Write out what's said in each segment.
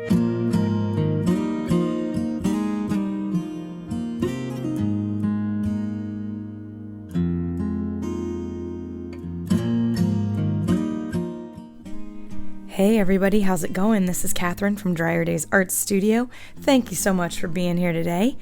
Hey everybody, how's it going? This is Catherine from Dryer Days Art Studio. Thank you so much for being here today.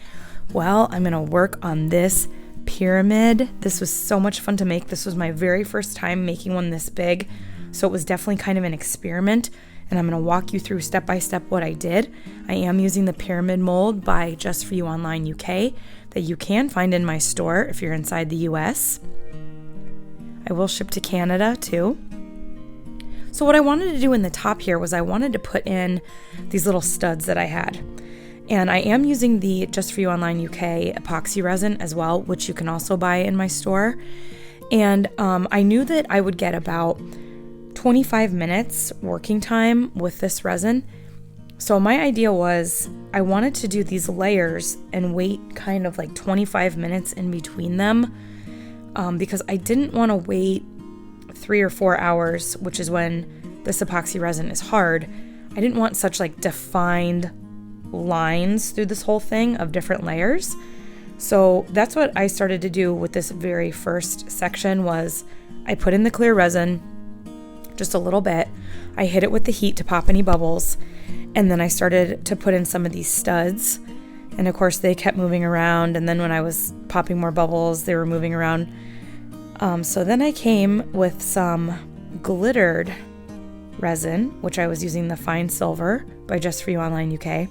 Well, I'm going to work on this pyramid. This was so much fun to make. This was my very first time making one this big, so it was definitely kind of an experiment, and I'm going to walk you through step by step what I did. I am using the pyramid mold by Just For You Online UK that you can find in my store if you're inside the US. I will ship to Canada too. So what I wanted to do in the top here was I wanted to put in these little studs that I had. And I am using the Just For You Online UK epoxy resin as well, which you can also buy in my store. And I knew that I would get about 25 minutes working time with this resin. So my idea was I wanted to do these layers and wait kind of like 25 minutes in between them because I didn't want to wait 3 or 4 hours, which is when this epoxy resin is hard. I didn't want such like defined lines through this whole thing of different layers. So that's what I started to do with this very first section was I put in the clear resin just a little bit. I hit it with the heat to pop any bubbles, and then I started to put in some of these studs, and of course they kept moving around, and then when I was popping more bubbles they were moving around. So then I came with some glittered resin, which I was using the Fine Silver by Just For You Online UK.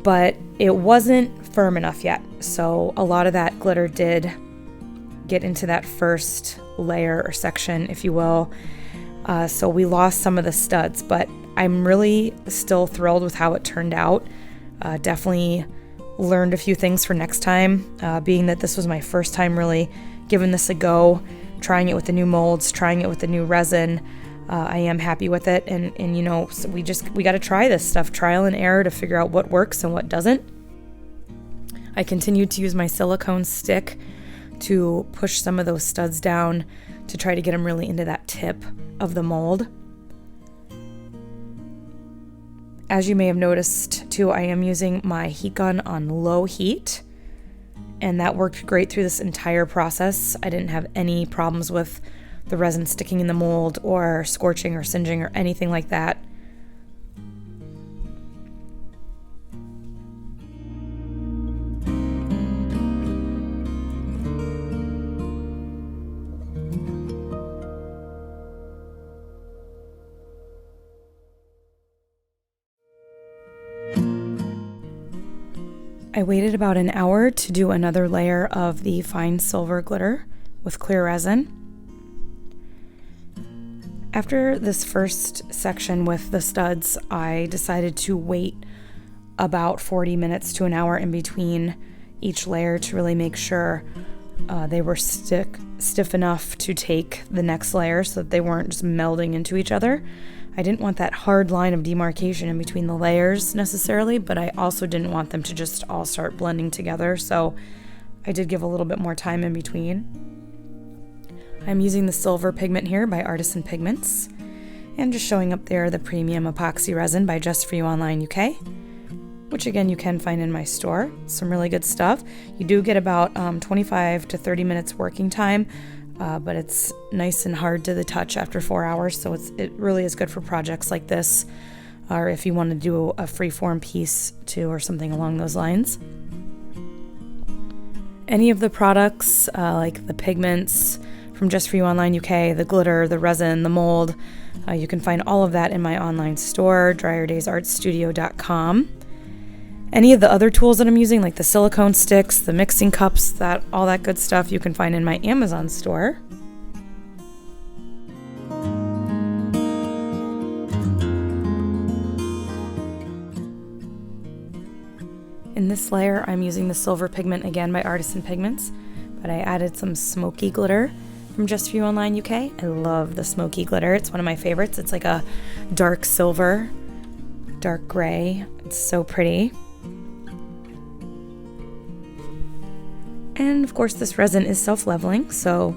But it wasn't firm enough yet. So a lot of that glitter did get into that first layer or section, if you will. So we lost some of the studs, but I'm really still thrilled with how it turned out. Definitely learned a few things for next time, being that this was my first time really giving this a go, trying it with the new molds, trying it with the new resin. I am happy with it, and you know, so we got to try this stuff, trial and error, to figure out what works and what doesn't. I continued to use my silicone stick to push some of those studs down to try to get them really into that tip of the mold. As you may have noticed too, I am using my heat gun on low heat, and that worked great through this entire process. I didn't have any problems with the resin sticking in the mold or scorching or singeing or anything like that. I waited about an hour to do another layer of the Fine Silver glitter with clear resin. After this first section with the studs, I decided to wait about 40 minutes to an hour in between each layer to really make sure they were stiff enough to take the next layer so that they weren't just melding into each other. I didn't want that hard line of demarcation in between the layers necessarily, but I also didn't want them to just all start blending together, so I did give a little bit more time in between. I'm using the silver pigment here by Resin Pigments, and just showing up there the premium epoxy resin by Just For You Online UK, which again you can find in my store. Some really good stuff. You do get about 25 to 30 minutes working time, but it's nice and hard to the touch after 4 hours, so it really is good for projects like this, or if you want to do a free-form piece too, or something along those lines. Any of the products, like the pigments from Just For You Online UK, the glitter, the resin, the mold, you can find all of that in my online store, dryerdaysartstudio.com. Any of the other tools that I'm using, like the silicone sticks, the mixing cups, all that good stuff, you can find in my Amazon store. In this layer, I'm using the silver pigment again by Resin Pigments, but I added some smoky glitter from Just For You Online UK. I love the smoky glitter. It's one of my favorites. It's like a dark silver, dark gray. It's so pretty. And of course this resin is self-leveling, so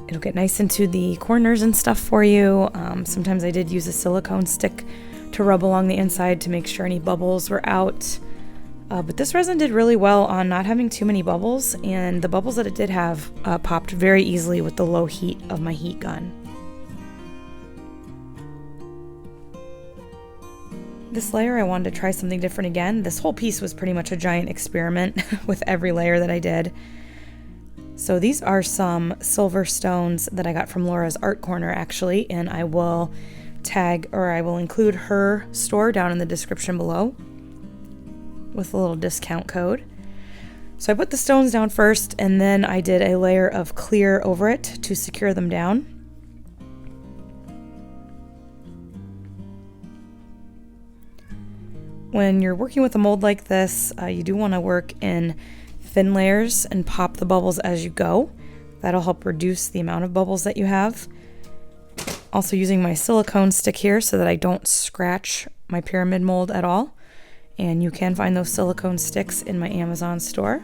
It'll get nice into the corners and stuff for you. Sometimes I did use a silicone stick to rub along the inside to make sure any bubbles were out. But this resin did really well on not having too many bubbles, and the bubbles that it did have popped very easily with the low heat of my heat gun. This layer I wanted to try something different again. This whole piece was pretty much a giant experiment with every layer that I did. So these are some silver stones that I got from Laura's Art Corner actually, and I will include her store down in the description below with a little discount code. So I put the stones down first, and then I did a layer of clear over it to secure them down. When you're working with a mold like this, you do want to work in thin layers and pop the bubbles as you go. That'll help reduce the amount of bubbles that you have. Also using my silicone stick here so that I don't scratch my pyramid mold at all. And you can find those silicone sticks in my Amazon store.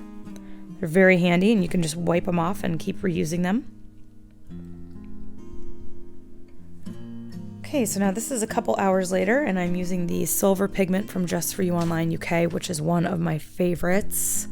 They're very handy and you can just wipe them off and keep reusing them. Okay, so now this is a couple hours later and I'm using the silver pigment from Just For You Online UK, which is one of my favorites.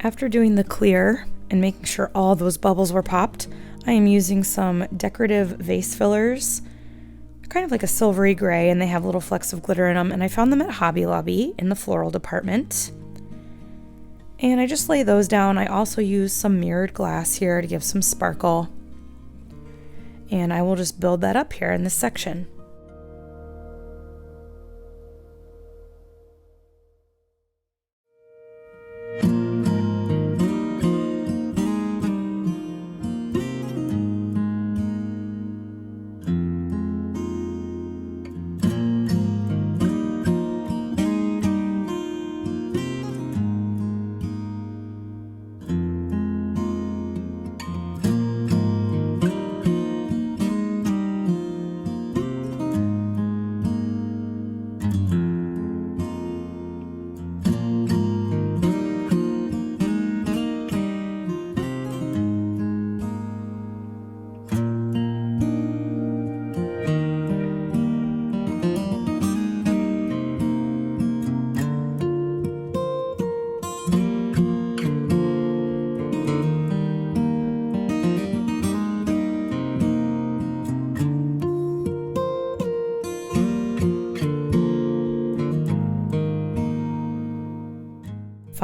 After doing the clear and making sure all those bubbles were popped, I am using some decorative vase fillers. They're kind of like a silvery gray and they have little flecks of glitter in them, and I found them at Hobby Lobby in the floral department. And I just lay those down. I also use some mirrored glass here to give some sparkle. And I will just build that up here in this section.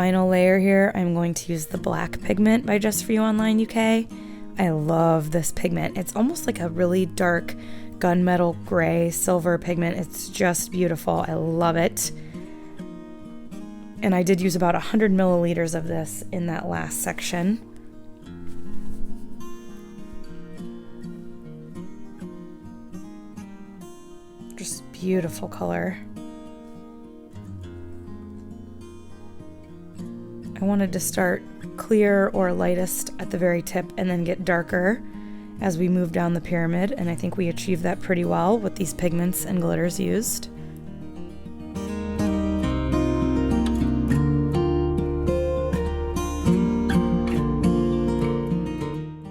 final layer here, I'm going to use the black pigment by Just For You Online UK. I love this pigment. It's almost like a really dark gunmetal gray silver pigment. It's just beautiful. I love it. And I did use about 100 milliliters of this in that last section. Just beautiful color. I wanted to start clear or lightest at the very tip and then get darker as we move down the pyramid, and I think we achieved that pretty well with these pigments and glitters used.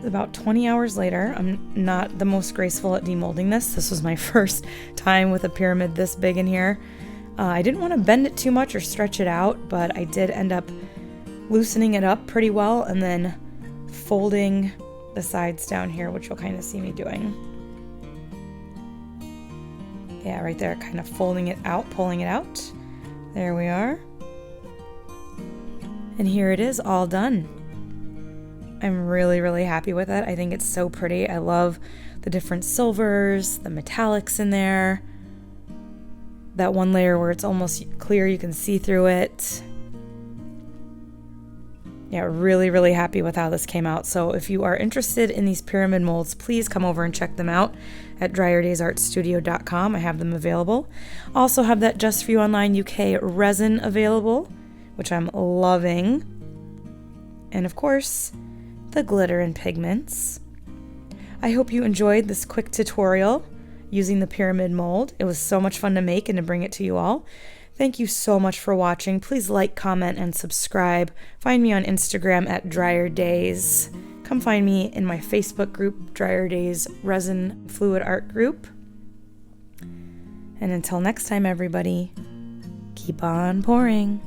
About 20 hours later, I'm not the most graceful at demolding this. This was my first time with a pyramid this big in here. I didn't want to bend it too much or stretch it out, but I did end up loosening it up pretty well and then folding the sides down here, which you'll kind of see me doing. Yeah, right there, kind of folding it out, pulling it out. There we are. And here it is, all done. I'm really, really happy with it. I think it's so pretty. I love the different silvers, the metallics in there. That one layer where it's almost clear, you can see through it. Yeah, really, really happy with how this came out. So if you are interested in these pyramid molds, please come over and check them out at dryerdaysartstudio.com. I have them available. Also have that Just For You Online UK resin available, which I'm loving. And of course, the glitter and pigments. I hope you enjoyed this quick tutorial using the pyramid mold. It was so much fun to make and to bring it to you all. Thank you so much for watching. Please like, comment, and subscribe. Find me on Instagram at Dryer Days. Come find me in my Facebook group, Dryer Days Resin Fluid Art Group. And until next time, everybody, keep on pouring.